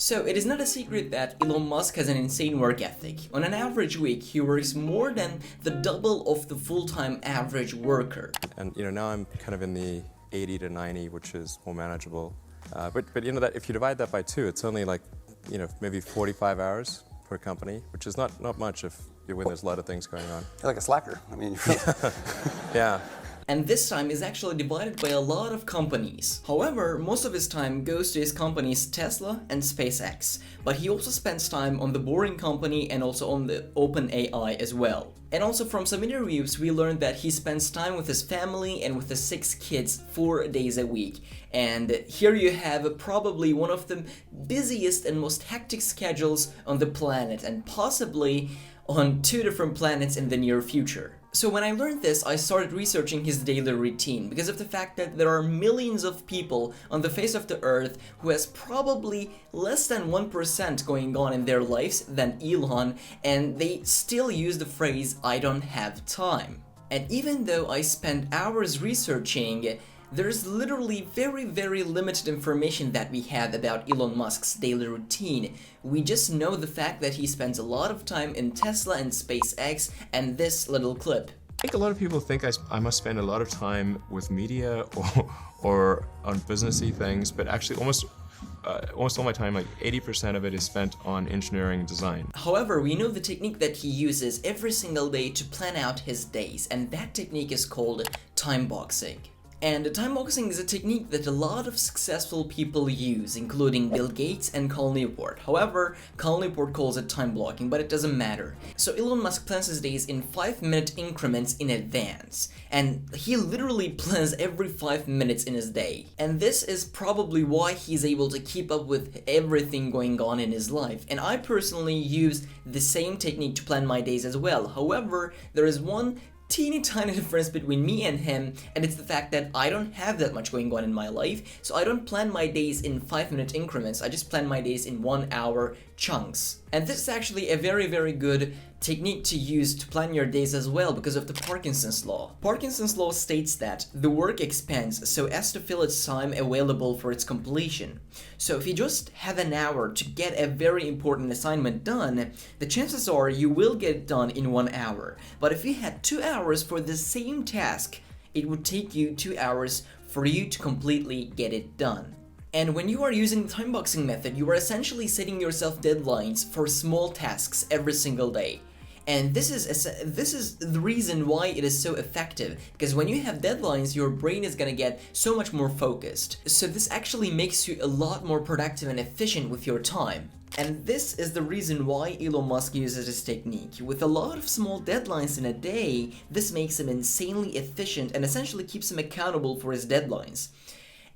So it is not a secret that Elon Musk has an insane work ethic. On an average week, he works more than the double of the full-time average worker. And now I'm kind of in the 80 to 90, which is more manageable. But that if you divide that by 2, it's only like maybe 45 hours per company, which is not much when there's a lot of things going on. You're like a slacker. I mean, yeah. And this time is actually divided by a lot of companies. However, most of his time goes to his companies Tesla and SpaceX, but he also spends time on the Boring Company and also on the OpenAI as well. And also from some interviews we learned that he spends time with his family and with his 6 kids 4 days a week. And here you have probably one of the busiest and most hectic schedules on the planet, and possibly on 2 different planets in the near future. So when I learned this, I started researching his daily routine because of the fact that there are millions of people on the face of the earth who has probably less than 1% going on in their lives than Elon, and they still use the phrase, "I don't have time." And even though I spent hours researching, there's literally very limited information that we have about Elon Musk's daily routine. We just know the fact that he spends a lot of time in Tesla and SpaceX and this little clip. I think a lot of people think I must spend a lot of time with media or on businessy things, but actually almost all my time, like 80% of it is spent on engineering design. However, we know the technique that he uses every single day to plan out his days, and that technique is called timeboxing. And timeboxing is a technique that a lot of successful people use, including Bill Gates and Kaan Newport. However, Kaan Newport calls it time blocking, but it doesn't matter. So Elon Musk plans his days in 5-minute increments in advance, and he literally plans every 5 minutes in his day. And this is probably why he's able to keep up with everything going on in his life. And I personally use the same technique to plan my days as well. However, there is one teeny tiny difference between me and him, and it's the fact that I don't have that much going on in my life, so I don't plan my days in 5-minute increments. I just plan my days in 1-hour chunks. And this is actually a very good technique to use to plan your days as well because of the Parkinson's law. Parkinson's law states that the work expands so as to fill its time available for its completion. So if you just have an hour to get a very important assignment done, the chances are you will get it done in 1 hour. But if you had 2 hours for the same task, it would take you 2 hours for you to completely get it done. And when you are using the timeboxing method, you are essentially setting yourself deadlines for small tasks every single day. And this is the reason why it is so effective, because when you have deadlines, your brain is gonna get so much more focused. So this actually makes you a lot more productive and efficient with your time. And this is the reason why Elon Musk uses this technique. With a lot of small deadlines in a day, this makes him insanely efficient and essentially keeps him accountable for his deadlines.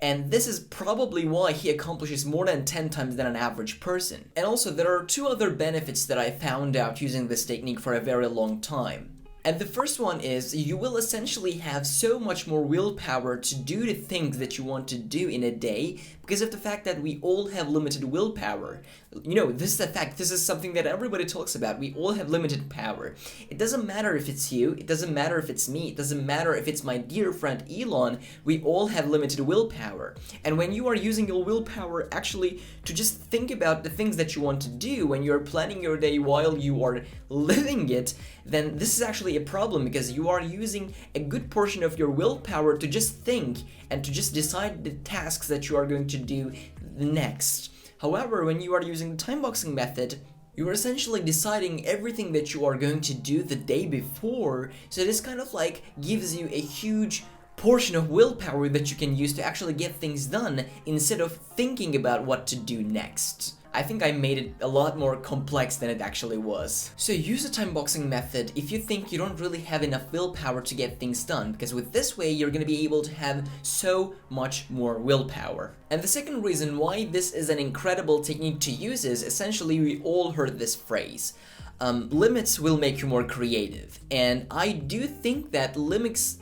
And this is probably why he accomplishes more than 10 times than an average person. And also, there are 2 other benefits that I found out using this technique for a very long time. And the first one is you will essentially have so much more willpower to do the things that you want to do in a day because of the fact that we all have limited willpower. This is a fact. This is something that everybody talks about. We all have limited power. It doesn't matter if it's you. It doesn't matter if it's me. It doesn't matter if it's my dear friend Elon. We all have limited willpower. And when you are using your willpower actually to just think about the things that you want to do when you're planning your day while you are living it, then this is actually a problem because you are using a good portion of your willpower to just think and to just decide the tasks that you are going to do next. However, when you are using the timeboxing method, you are essentially deciding everything that you are going to do the day before, so this kind of like gives you a huge portion of willpower that you can use to actually get things done instead of thinking about what to do next. I think I made it a lot more complex than it actually was. So use the timeboxing method if you think you don't really have enough willpower to get things done, because with this way you're going to be able to have so much more willpower. And the second reason why this is an incredible technique to use is essentially we all heard this phrase. Limits will make you more creative. And I do think that limits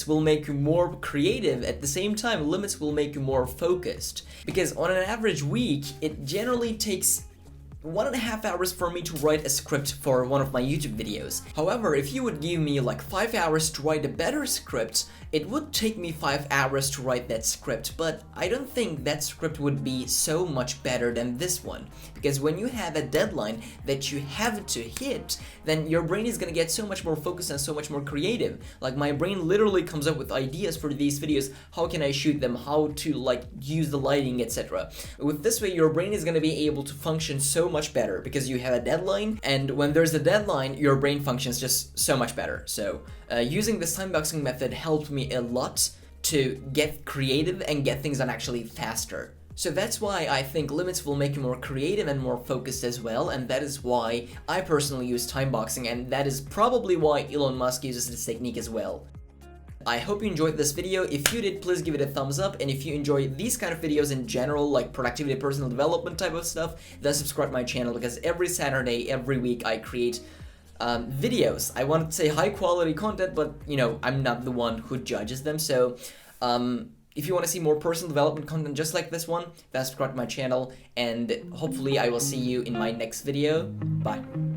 will make you more creative. At the same time, limits will make you more focused. Because on an average week, it generally takes 1.5 hours for me to write a script for one of my YouTube videos. However, if you would give me like 5 hours to write a better script, it would take me 5 hours to write that script, but I don't think that script would be so much better than this one. Because when you have a deadline that you have to hit, then your brain is gonna get so much more focused and so much more creative. Like my brain literally comes up with ideas for these videos. How can I shoot them? How to like use the lighting, etc. With this way, your brain is gonna be able to function so much better because you have a deadline, and when there's a deadline, your brain functions just so much better. So using this timeboxing method helped me a lot to get creative and get things done actually faster. So that's why I think limits will make you more creative and more focused as well, and that is why I personally use timeboxing, and that is probably why Elon Musk uses this technique as well. I hope you enjoyed this video. If you did, please give it a thumbs up, and if you enjoy these kind of videos in general, like productivity, personal development type of stuff, then subscribe to my channel, because every Saturday, every week I create videos. I want to say high quality content, but you know, I'm not the one who judges them. So if you want to see more personal development content just like this one, then subscribe to my channel, and hopefully I will see you in my next video. Bye.